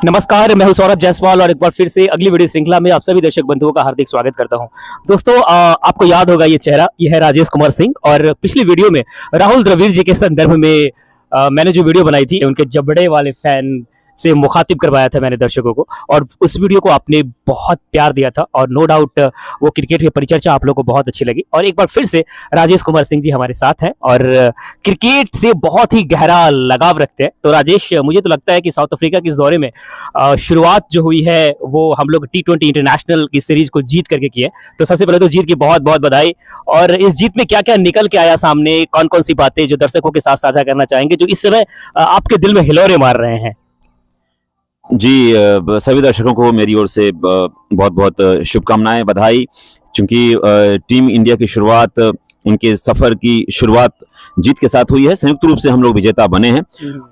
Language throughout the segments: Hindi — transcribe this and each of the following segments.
नमस्कार, मैं हूं सौरभ जायसवाल और एक बार फिर से अगली वीडियो श्रृंखला में आप सभी दर्शक बंधुओं का हार्दिक स्वागत करता हूं। दोस्तों, आपको याद होगा ये चेहरा, ये है राजेश कुमार सिंह। और पिछली वीडियो में राहुल द्रविड़ जी के संदर्भ में मैंने जो वीडियो बनाई थी, उनके जबड़े वाले फैन से मुखातिब करवाया था मैंने दर्शकों को, और उस वीडियो को आपने बहुत प्यार दिया था और नो डाउट वो क्रिकेट की परिचर्चा आप लोगों को बहुत अच्छी लगी। और एक बार फिर से राजेश कुमार सिंह जी हमारे साथ हैं और क्रिकेट से बहुत ही गहरा लगाव रखते हैं। तो राजेश, मुझे तो लगता है कि साउथ अफ्रीका के इस दौरे में शुरुआत जो हुई है वो हम लोग T20 इंटरनेशनल की सीरीज को जीत करके की है। तो सबसे पहले तो जीत की बहुत बहुत बधाई। और इस जीत में क्या क्या निकल के आया सामने, कौन कौन सी बातें जो दर्शकों के साथ साझा करना चाहेंगे, जो इस समय आपके दिल में हिलोरे मार रहे हैं? जी, सभी दर्शकों को मेरी ओर से बहुत बहुत शुभकामनाएं, बधाई। चूंकि टीम इंडिया की शुरुआत, उनके सफर की शुरुआत जीत के साथ हुई है। संयुक्त रूप से हम लोग विजेता बने हैं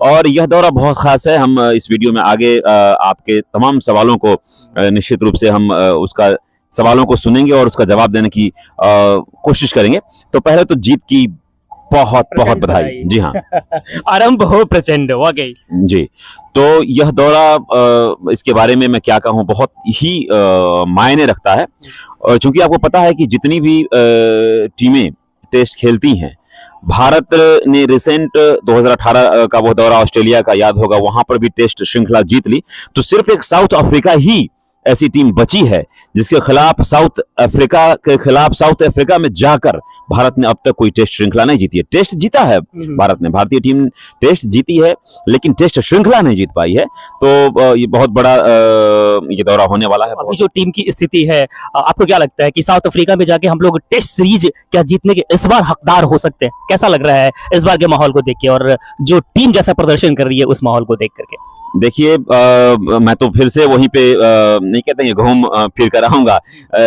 और यह दौरा बहुत खास है। हम इस वीडियो में आगे आपके तमाम सवालों को निश्चित रूप से हम उसका सवालों को सुनेंगे और उसका जवाब देने की कोशिश करेंगे। तो पहले तो जीत की बहुत बहुत बधाई। जी हाँ, आरंभ हो प्रचंड, वाकई जी। तो यह दौरा, इसके बारे में मैं क्या कहूँ, बहुत ही मायने रखता है। और चूंकि आपको पता है कि जितनी भी टीमें टेस्ट खेलती हैं, भारत ने रिसेंट 2018 का वो दौरा ऑस्ट्रेलिया का याद होगा, वहां पर भी टेस्ट श्रृंखला जीत ली। तो सिर्फ एक साउथ अफ्रीका ही ऐसी टीम बची है जिसके खिलाफ साउथ अफ्रीका में जाकर भारत ने अब तक कोई टेस्ट श्रृंखला नहीं जीती है। टेस्ट जीता है भारत ने, भारतीय टीम टेस्ट जीती है, लेकिन टेस्ट श्रृंखला नहीं जीत पाई है। तो ये बहुत बड़ा ये दौरा होने वाला है। अभी जो टीम की स्थिति है, आपको क्या लगता है कि साउथ अफ्रीका में जाके हम लोग टेस्ट सीरीज क्या जीतने के इस बार हकदार हो सकते हैं? कैसा लग रहा है इस बार के माहौल को देख के और जो टीम जैसा प्रदर्शन कर रही है उस माहौल को देख करके? देखिए, मैं तो फिर से वहीं पे नहीं कहते हैं, घूम फिर कर आऊंगा।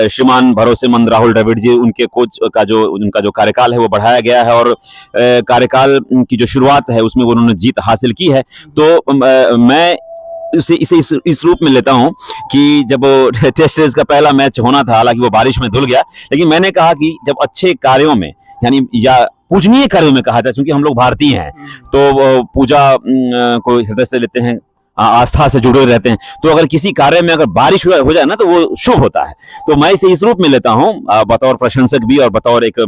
श्रीमान भरोसेमंद राहुल द्रविड़ जी, उनके कोच का उनका जो कार्यकाल है वो बढ़ाया गया है और कार्यकाल की जो शुरुआत है उसमें उन्होंने जीत हासिल की है। तो मैं इसे इस रूप में लेता हूं कि जब टेस्ट सीरीज का पहला मैच होना था, हालांकि वो बारिश में धुल गया, लेकिन मैंने कहा कि जब अच्छे कार्यों में, यानी या पूजनीय कार्यों में कहा जाए, क्योंकि हम लोग भारतीय हैं तो पूजा को हृदय से लेते हैं, आस्था से जुड़े रहते हैं। तो अगर किसी कार्य में अगर बारिश हो जाए ना तो वो शुभ होता है। तो मैं इसे इस रूप में लेता हूं, बतौर प्रशंसक भी और बतौर एक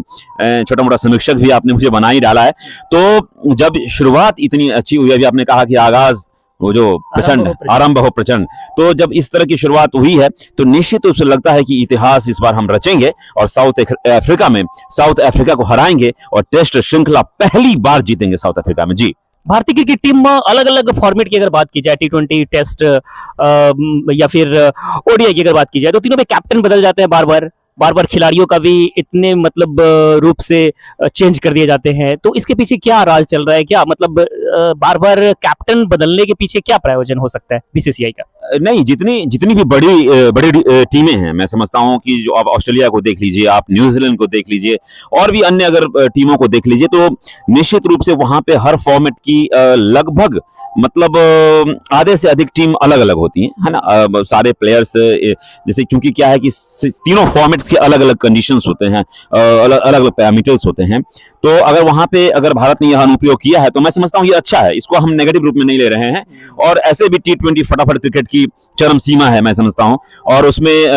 छोटा मोटा समीक्षक भी आपने मुझे बना ही डाला है। तो जब शुरुआत इतनी अच्छी हुई, अभी आपने कहा कि आगाज वो जो प्रचंड आरंभ हो प्रचंड, तो जब इस तरह की शुरुआत हुई है तो निश्चित रूप से लगता है कि इतिहास इस बार हम रचेंगे और साउथ अफ्रीका को हराएंगे और टेस्ट श्रृंखला पहली बार जीतेंगे साउथ अफ्रीका में। जी, भारतीय क्रिकेट टीम अलग अलग फॉर्मेट की अगर बात की जाए, T20, टेस्ट या फिर ODI की अगर बात की जाए, तो तीनों में कैप्टन बदल जाते हैं बार बार खिलाड़ियों का भी इतने मतलब रूप से चेंज कर दिए जाते हैं। तो इसके पीछे क्या राज चल रहा है? क्या मतलब बार बार कैप्टन बदलने के पीछे क्या प्रयोजन हो सकता है BCCI का? नहीं, जितनी भी बड़ी टीमें हैं, मैं समझता हूं कि जो आप ऑस्ट्रेलिया को देख लीजिए, आप न्यूजीलैंड को देख लीजिए और भी अन्य अगर टीमों को देख लीजिए, तो निश्चित रूप से वहां पे हर फॉर्मेट की लगभग मतलब आधे से अधिक टीम अलग अलग होती हैं, है ना। सारे प्लेयर्स, जैसे क्योंकि क्या है कि तीनों फॉर्मेट्स के अलग अलग कंडीशंस होते हैं, अलग अलग पैरामीटर्स होते हैं। तो अगर वहां पे अगर भारत ने यह अनुप्रयोग किया है तो मैं समझता हूँ ये अच्छा है, इसको हम नेगेटिव रूप में नहीं ले रहे हैं। और ऐसे भी T20 फटाफट क्रिकेट की चरम सीमा है, मैं समझता हूं। और उसमें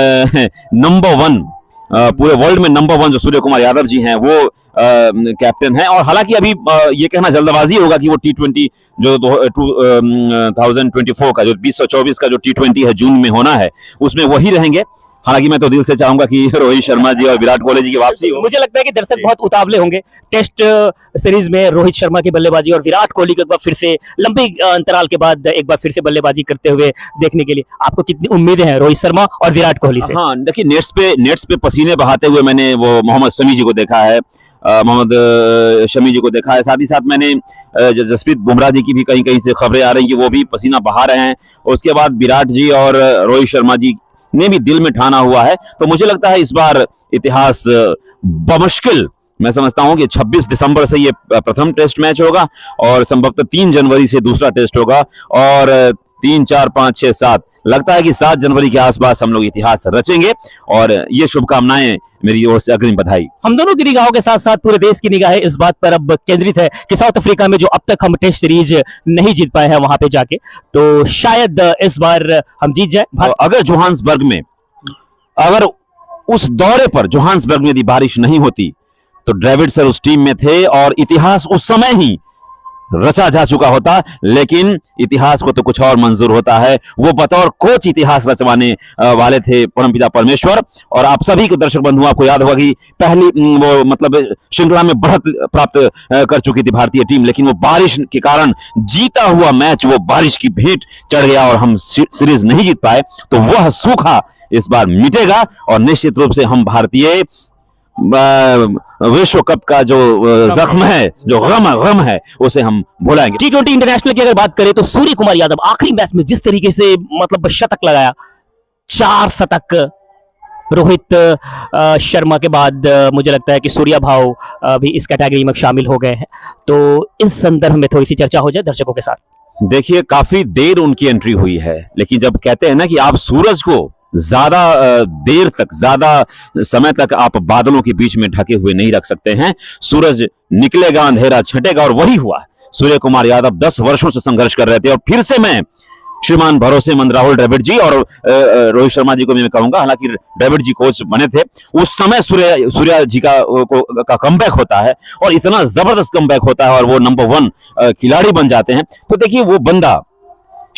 नंबर 1, पूरे वर्ल्ड में नंबर 1 जो सूर्य कुमार यादव जी हैं वो कैप्टन है। और हालांकि अभी ये कहना जल्दबाजी होगा कि वो T20 जो 2024 का, जो 2024 का जो T20 है, जून में होना है, उसमें वही रहेंगे। हालांकि मैं तो दिल से चाहूंगा कि रोहित शर्मा जी और विराट कोहली जी की वापसी हो। मुझे लगता है कि दर्शक बहुत उतावले होंगे टेस्ट सीरीज में रोहित शर्मा की बल्लेबाजी और विराट कोहली को एक बार फिर से लंबे अंतराल के बाद एक बार फिर से बल्लेबाजी करते हुए देखने के लिए। आपको कितनी उम्मीदें हैं रोहित शर्मा और विराट कोहली से? हाँ, देखिए, नेट्स पे पसीने बहाते हुए मैंने वो मोहम्मद शमी जी को देखा है, साथ ही साथ मैंने जसप्रीत बुमराह जी की भी कहीं कहीं से खबरें आ रही हैं कि वो भी पसीना बहा रहे हैं। उसके बाद विराट जी और रोहित शर्मा जी ने भी दिल में ठाना हुआ है। तो मुझे लगता है इस बार इतिहास बमुश्किल, मैं समझता हूं कि 26 दिसंबर से ये प्रथम टेस्ट मैच होगा और संभवतः 3 जनवरी से दूसरा टेस्ट होगा और 3, 4, 5, 6, 7 लगता है कि 7 जनवरी के आसपास हम लोग इतिहास रचेंगे, और ये शुभकामनाएं मेरी ओर से, अग्रिम बधाई। हम दोनों की निगाहों के साथ साथ पूरे देश की निगाहें इस बात पर अब केंद्रित है कि साउथ अफ्रीका में जो अब तक हम टेस्ट सीरीज नहीं जीत पाए हैं वहां पे जाके, तो शायद इस बार हम जीत जाए। और अगर जोहान्सबर्ग में, अगर उस दौरे पर जोहान्सबर्ग में यदि बारिश नहीं होती तो द्रविड़ सर उस टीम में थे और इतिहास उस समय ही रचा जा चुका होता, लेकिन इतिहास को तो कुछ और मंजूर होता है। वो बतौर कोच इतिहास रचवाने वाले थे परमपिता परमेश्वर। और आप सभी के दर्शक बंधु, आपको याद होगा कि पहली वो मतलब श्रृंखला में बढ़त प्राप्त कर चुकी थी भारतीय टीम, लेकिन वो बारिश के कारण जीता हुआ मैच वो बारिश की भेंट चढ़ गया और हम सीरीज नहीं जीत पाए। तो वह सूखा इस बार मिटेगा और निश्चित रूप से हम भारतीय विश्व कप का जो जख्म है, जो गम है, उसे हम भुलाएंगे। T20 इंटरनेशनल की अगर बात करें तो सूर्य कुमार यादव आखिरी मैच में जिस तरीके से मतलब शतक लगाया, 4 शतक, रोहित शर्मा के बाद मुझे लगता है कि सूर्या भाव भी इस कैटेगरी में शामिल हो गए हैं। तो इस संदर्भ में थोड़ी सी चर्चा हो जाए दर्शकों के साथ। देखिए, काफी देर उनकी एंट्री हुई है, लेकिन जब कहते हैं ना कि आप सूरज को ज्यादा देर तक, ज्यादा समय तक आप बादलों के बीच में ढके हुए नहीं रख सकते हैं। सूरज निकलेगा, अंधेरा छटेगा, और वही हुआ। सूर्य कुमार यादव 10 वर्षों से संघर्ष कर रहे थे, और फिर से मैं श्रीमान भरोसेमंद राहुल द्रविड़ जी और रोहित शर्मा जी को मैं कहूंगा, हालांकि द्रविड़ जी कोच बने थे उस समय, सूर्या जी का कमबैक होता है और इतना जबरदस्त कमबैक होता है, और वो नंबर 1 खिलाड़ी बन जाते हैं। तो देखिए, वो बंदा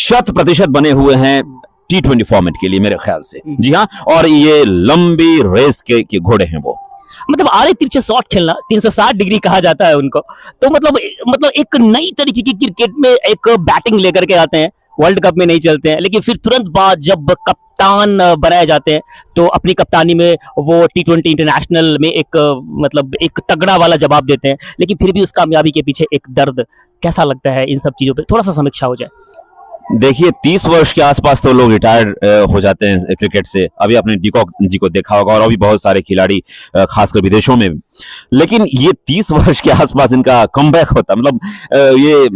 100% बने हुए हैं T20 फॉर्मेट के लिए मेरे ख्याल से। जी हाँ, और ये लंबी रेस के घोड़े हैं वो। मतलब आड़े तिरछे शॉट खेलना, 360 डिग्री कहा जाता है उनको। तो मतलब एक नई तरीके की क्रिकेट में एक बैटिंग लेकर के आते हैं, वर्ल्ड कप में नहीं चलते हैं, लेकिन फिर तुरंत बाद जब कप्तान बनाए जाते हैं तो अपनी कप्तानी में वो T20 इंटरनेशनल में एक तगड़ा वाला जवाब देते हैं। लेकिन फिर भी उस कामयाबी के पीछे एक दर्द, कैसा लगता है इन सब चीजों पे थोड़ा सा समीक्षा हो जाए। देखिए, 30 वर्ष के आसपास तो लोग रिटायर्ड हो जाते हैं क्रिकेट से। अभी आपने डिकॉक जी को देखा होगा, और अभी बहुत सारे खिलाड़ी खासकर विदेशों में भी। लेकिन ये 30 वर्ष के आसपास इनका कमबैक होता, मतलब ये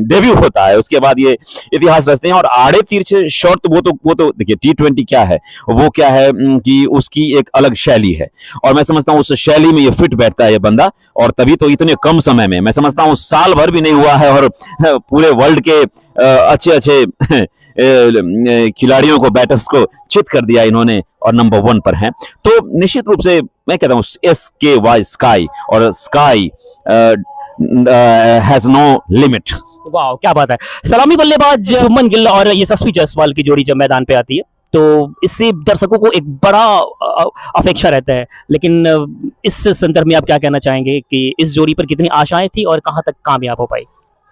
डेब्यू होता है, उसके बाद ये इतिहास रचते हैं। और आड़े तिरछे शॉट, वो तो देखिए, T20 क्या है, वो क्या है कि उसकी एक अलग शैली है, और मैं समझता हूँ उस शैली में ये फिट बैठता है ये बंदा। और तभी तो इतने कम समय में, मैं समझता हूँ साल भर भी नहीं हुआ है, और पूरे वर्ल्ड के अच्छे खिलाड़ियों को, बैटर्स को चित कर दिया इन्होंने, और नंबर 1 पर हैं। तो निश्चित रूप से मैं कहता हूँ SKY स्काई, और स्काई हैज नो लिमिट। वाह, क्या बात है। सलामी बल्लेबाज शुभमन गिल और यशस्वी जायसवाल की जोड़ी जब मैदान पे आती है तो इससे दर्शकों को एक बड़ा अपेक्षा रहता है। लेकिन इस संदर्भ में आप क्या कहना चाहेंगे कि इस जोड़ी पर कितनी आशाएं थी और कहां तक कामयाब हो पाई?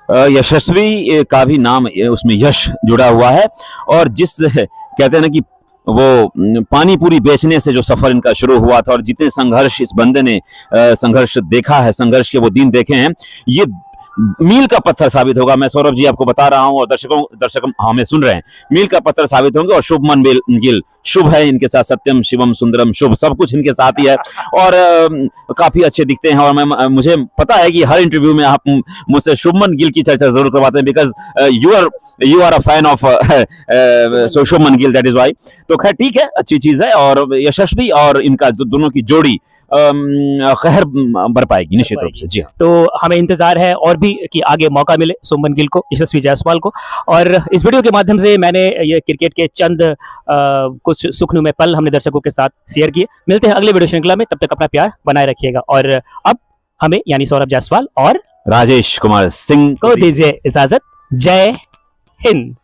यशस्वी का भी नाम उसमें यश जुड़ा हुआ है, और जिस कहते हैं ना कि वो पानी पूरी बेचने से जो सफर इनका शुरू हुआ था, और जितने संघर्ष इस बंदे ने संघर्ष देखा है, संघर्ष के वो दिन देखे हैं, ये मील का पत्थर साबित होगा। मैं सौरभ जी आपको बता रहा हूं, और दर्शक हमें सुन रहे हैं, मील का पत्थर साबित होंगे। और शुभमन गिल, शुभ है इनके साथ, सत्यम शिवम सुंदरम शुभ, सब कुछ इनके साथ ही है, और काफी अच्छे दिखते हैं। और मुझे पता है कि हर इंटरव्यू में आप मुझसे शुभमन गिल की चर्चा जरूर करवाते हैं, because you are a fan of Shubman Gill, that is why. तो खैर ठीक है, अच्छी चीज है, और यशस्वी और इनका दोनों की जोड़ी कहर बर पाएगी निश्चित रूप से। जी हाँ, तो हमें इंतजार है और भी कि आगे मौका मिले शुभमन गिल को, यशस्वी जायसवाल को। और इस वीडियो के माध्यम से मैंने ये क्रिकेट के चंद कुछ सुखनुमे पल हमने दर्शकों के साथ शेयर किए। मिलते हैं अगले वीडियो श्रृंखला में, तब तक अपना प्यार बनाए रखिएगा। और अब हमें यानी सौरभ जायसवाल और राजेश कुमार सिंह को दीजिए इजाजत। जय हिंद,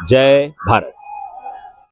जय भारत।